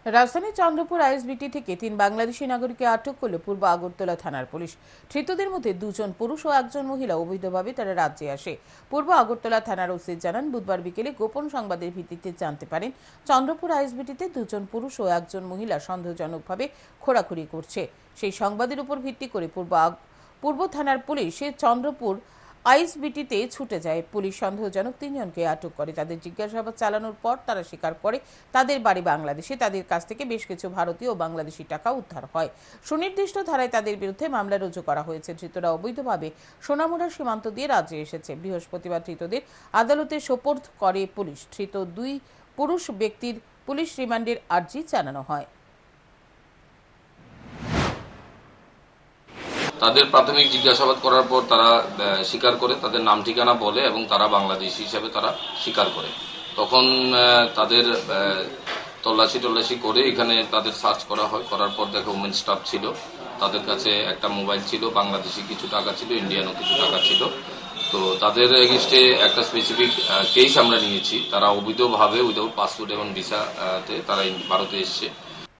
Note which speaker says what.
Speaker 1: রাজধানীর চন্দ্রপুর আইএসবিটি থেকে ৩ বাংলাদেশি নাগরিককে আটক করল পূর্ব আগরতলা থানার পুলিশ। ধৃতদের মধ্যে 2 জন পুরুষ ও 1 জন মহিলা। অবৈধভাবে তারা রাজ্যে আসে। পূর্ব আগরতলা থানার ওসি জানান, বুধবার বিকেলে গোপন সংবাদের ভিত্তিতে জানতে পারেন চন্দ্রপুর আইএসবিটিতে 2 জন পুরুষ ও 1 জন মহিলা সন্দেহজনকভাবে ঘোরাঘুরি করছে। সেই সংবাদের উপর ভিত্তি করে পূর্ব থানার পুলিশ চন্দ্রপুর আইএসবিটিতে ছুটে যায়। পুলিশ সন্দেহজনক 3 জনকে আটক করে। তাদের জিজ্ঞাসাবাদ চালানোর পর তারা স্বীকার করে তাদের বাড়ি বাংলাদেশে। তাদের কাছ থেকে বেশ কিছু ভারতীয় ও বাংলাদেশি টাকা উদ্ধার হয়। সুনির্দিষ্ট ধারায় তাদের বিরুদ্ধে মামলা রুজু করা হয়েছে। ধৃতরা অবৈধভাবে সোনামুড়া সীমান্ত দিয়ে রাজ্যে এসেছে। বৃহস্পতিবার ধৃতদের আদালতে সোপর্দ করে পুলিশ। ধৃত 2 পুরুষ ব্যক্তির পুলিশ রিমান্ডের আর্জি জানানো হয়।
Speaker 2: তাদের প্রাথমিক জিজ্ঞাসাবাদ করার পর তারা স্বীকার করে, তাদের নাম ঠিকানা বলে এবং তারা বাংলাদেশি হিসাবে তারা স্বীকার করে। তখন তাদের তল্লাশি করে এখানে তাদের সার্চ করা হয়। করার পর দেখে ওমেন স্টাফ ছিল, তাদের কাছে একটা মোবাইল ছিল, বাংলাদেশি কিছু টাকা ছিল, ইন্ডিয়ানও কিছু টাকা ছিল। তো তাদের এগেইনস্টে একটা স্পেসিফিক কেস আমরা নিয়েছি। তারা অবৈধভাবে উইদাউট পাসপোর্ট এবং ভিসাতে তারা ভারতে এসছে।